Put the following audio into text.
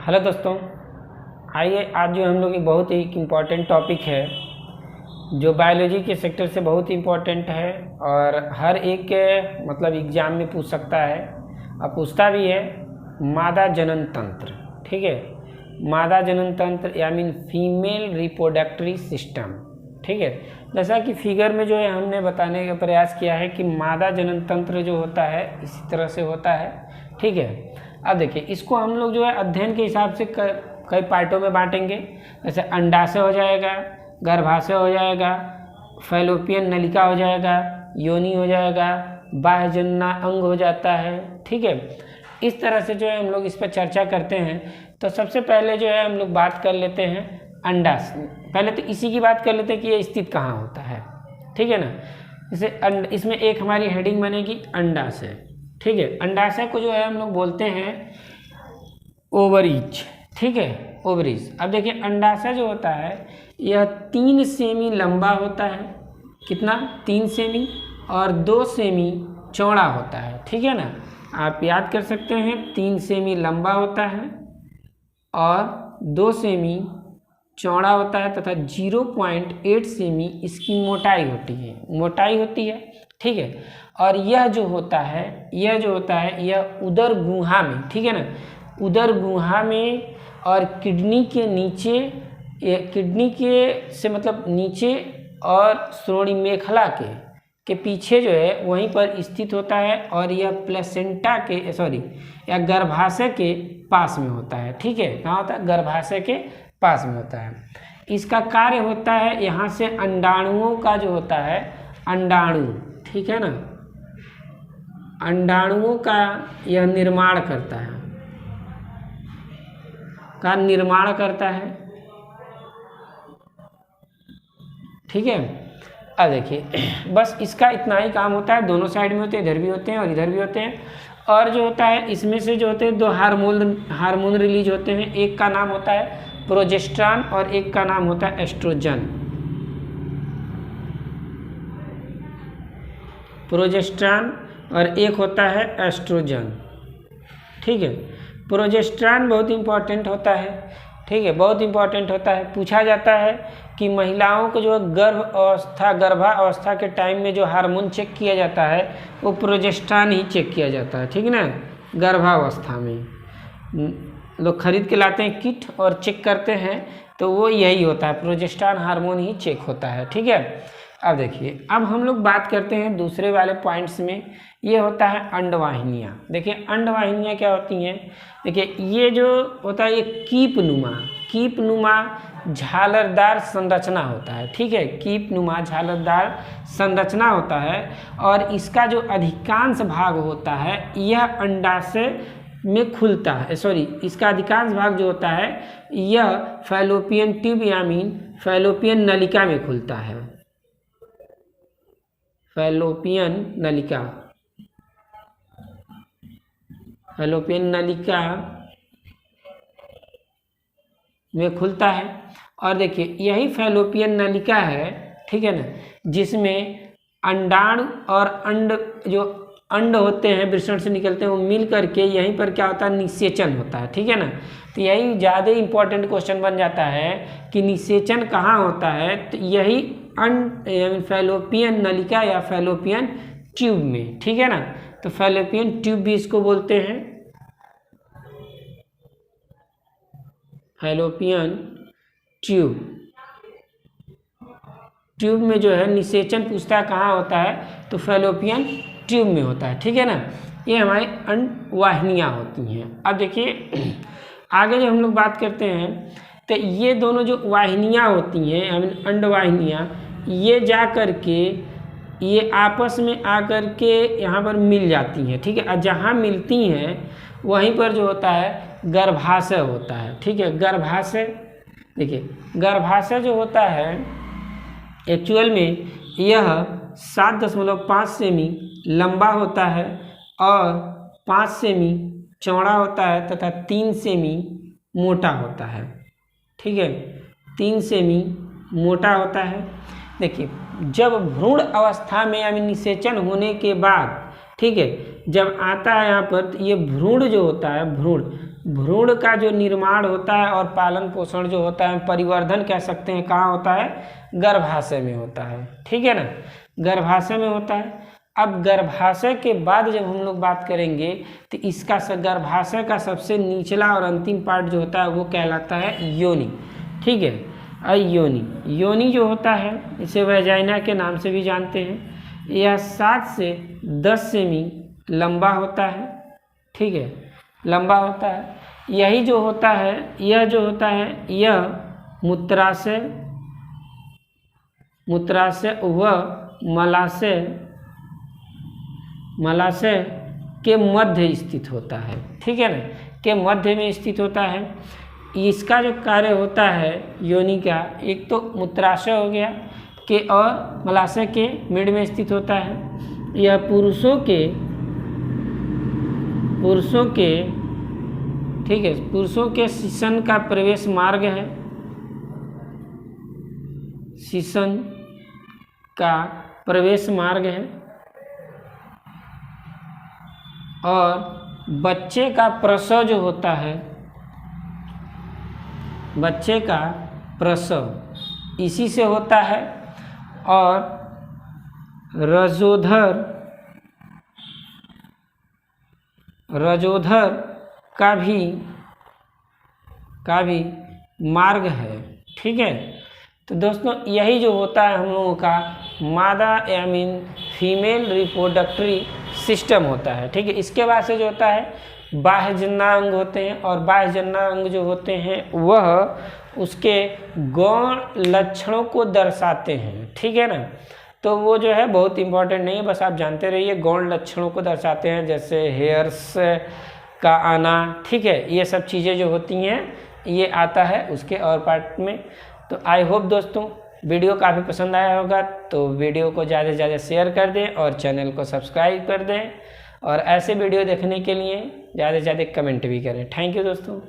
Hello दोस्तों, आइए आज जो हम लोग एक बहुत ही इम्पॉर्टेंट टॉपिक है जो बायोलॉजी के सेक्टर से बहुत इम्पॉर्टेंट है और हर एक के मतलब एग्ज़ाम में पूछ सकता है और पूछता भी है। मादा जनन तंत्र, ठीक है, मादा जनन तंत्र या मीन फीमेल रिप्रोडक्टरी सिस्टम, ठीक है। जैसा कि फिगर में जो है हमने बताने का प्रयास किया है कि मादा जनन तंत्र जो होता है इसी तरह से होता है, ठीक है। अब देखिए, इसको हम लोग जो है अध्ययन के हिसाब से कई पार्टों में बांटेंगे। जैसे अंडाशय हो जाएगा, गर्भाशय हो जाएगा, फैलोपियन नलिका हो जाएगा, योनि हो जाएगा, बाह्यजनना अंग हो जाता है, ठीक है। इस तरह से जो है हम लोग इस पर चर्चा करते हैं। तो सबसे पहले जो है हम लोग बात कर लेते हैं अंडाशय। पहले तो इसी की बात कर लेते हैं कि ये स्थित कहाँ होता है, ठीक है ना। जैसे इसमें एक हमारी हेडिंग बनेगी अंडाशय, ठीक है। अंडाशय को जो है हम लोग बोलते हैं ओवरीज, ठीक है, ओवरीज। अब देखिए, अंडाशय जो होता है यह 3 सेमी लंबा होता है। कितना? 3 सेमी और 2 सेमी चौड़ा होता है, ठीक है ना। आप याद कर सकते हैं, 3 सेमी लंबा होता है और 2 सेमी चौड़ा होता है तथा 0.8 सेमी इसकी मोटाई होती है, ठीक है। और यह जो होता है यह उदर गुहा में, ठीक है ना, उदर गुहा में और किडनी के नीचे, किडनी के से मतलब नीचे और श्रोणि मेखला के पीछे जो है वहीं पर स्थित होता है और यह प्लेसेंटा के या गर्भाशय के पास में होता है, ठीक है। कहाँ होता है? गर्भाशय के पास में होता है। इसका कार्य होता है यहाँ से अंडाणुओं का जो होता है अंडाणु, ठीक है ना, अंडाणुओं का यह निर्माण करता है, ठीक है। अब देखिए, बस इसका इतना ही काम होता है। दोनों साइड में होते हैं, इधर भी होते हैं और इधर भी होते हैं। और जो होता है इसमें से जो होते हैं 2 हार्मोन रिलीज होते हैं। एक का नाम होता है प्रोजेस्टेरॉन और एक का नाम होता है एस्ट्रोजन। प्रोजेस्टेरॉन और एक होता है एस्ट्रोजन, ठीक है। प्रोजेस्टेरॉन बहुत इंपॉर्टेंट होता है, ठीक है, बहुत इंपॉर्टेंट होता है। पूछा जाता है कि महिलाओं को जो गर्भावस्था के टाइम में जो हार्मोन चेक किया जाता है वो प्रोजेस्टेरॉन ही चेक किया जाता है, ठीक है ना। गर्भावस्था में लोग खरीद के लाते हैं किट और चेक करते हैं, तो वो यही होता है, प्रोजेस्टेरॉन हार्मोन ही चेक होता है, ठीक है। अब देखिए, अब हम लोग बात करते हैं दूसरे वाले पॉइंट्स में। ये होता है अंडवाहिनियाँ। देखिए, अंडवाहिनियाँ क्या होती हैं? देखिए, ये जो होता है ये कीप नुमा झालरदार संरचना होता है, ठीक है। कीप नुमा झालरदार संरचना होता है और इसका जो अधिकांश भाग होता है यह अंडाशय में खुलता है। इसका अधिकांश भाग जो होता है यह फैलोपियन ट्यूब या मीन फैलोपियन नलिका में खुलता है। फैलोपियन नलिका में खुलता है। और देखिए, यही फैलोपियन नलिका है, ठीक है ना, जिसमें अंडाणु और अंड होते हैं, वृषण से निकलते हैं, वो मिल करके यहीं पर क्या होता है? निषेचन होता है, ठीक है ना। तो यही ज़्यादा इंपॉर्टेंट क्वेश्चन बन जाता है कि निषेचन कहाँ होता है, तो यही फैलोपियन नलिका या फैलोपियन ट्यूब में, ठीक है ना। तो फैलोपियन ट्यूब भी इसको बोलते हैं, फैलोपियन ट्यूब में जो है निषेचन पूछता है कहाँ होता है, तो फैलोपियन ट्यूब में होता है, ठीक है ना। ये हमारी अंडवाहिनियाँ होती हैं। अब देखिए, आगे जो हम लोग बात करते हैं, तो ये दोनों जो वाहिनियाँ होती हैं अंडवाहिनियाँ, ये जा कर के ये आपस में आकर के यहाँ पर मिल जाती हैं, ठीक है। और जहाँ मिलती हैं वहीं पर जो होता है गर्भाशय होता है, ठीक है। गर्भाशय, देखिए, गर्भाशय जो होता है एक्चुअल में यह 7.5 सेमी लंबा होता है और 5 सेमी चौड़ा होता है तथा 3 सेमी मोटा होता है, ठीक है। 3 सेमी मोटा होता है। देखिए, जब भ्रूण अवस्था में यानी निषेचन होने के बाद, ठीक है, जब आता है यहाँ पर, तो ये भ्रूण जो होता है, भ्रूण का जो निर्माण होता है और पालन पोषण जो होता है, परिवर्धन कह सकते हैं, कहाँ होता है? गर्भाशय में होता है। ठीक है ना, गर्भाशय में होता है। अब गर्भाशय के बाद जब हम लोग बात करेंगे तो इसका गर्भाशय का सबसे निचला और अंतिम पार्ट जो होता है वो कहलाता है योनि। ठीक है, योनि। योनि जो होता है इसे वैजाइना के नाम से भी जानते हैं। यह 7 से 10 सेमी लंबा होता है। ठीक है, लंबा होता है। यही जो होता है, यह जो होता है यह मूत्राशय व मलाशय के मध्य स्थित होता है। ठीक है ना, के मध्य में स्थित होता है। इसका जो कार्य होता है योनि का, एक तो मूत्राशय हो गया के और मलाशय के मिड में स्थित होता है। यह पुरुषों के ठीक है, पुरुषों के शिशन का प्रवेश मार्ग है। शिशन का प्रवेश मार्ग है और बच्चे का प्रसव जो होता है, बच्चे का प्रसव इसी से होता है। और रजोधर का भी मार्ग है। ठीक है, तो दोस्तों यही जो होता है हम लोगों का मादा या मीन फीमेल रिप्रोडक्टरी सिस्टम होता है। ठीक है, इसके बाद से जो होता है बाह्य जननांग होते हैं, और बाह्य जननांग जो होते हैं वह उसके गौण लक्षणों को दर्शाते हैं। ठीक है ना, तो वो जो है बहुत इंपॉर्टेंट नहीं है, बस आप जानते रहिए गौण लक्षणों को दर्शाते हैं, जैसे हेयर्स का आना। ठीक है, ये सब चीज़ें जो होती हैं ये आता है उसके और पार्ट में। तो आई होप दोस्तों वीडियो काफ़ी पसंद आया होगा, तो वीडियो को ज़्यादा से ज़्यादा शेयर कर दें और चैनल को सब्सक्राइब कर दें, और ऐसे वीडियो देखने के लिए ज़्यादा से ज़्यादा कमेंट भी करें। थैंक यू दोस्तों।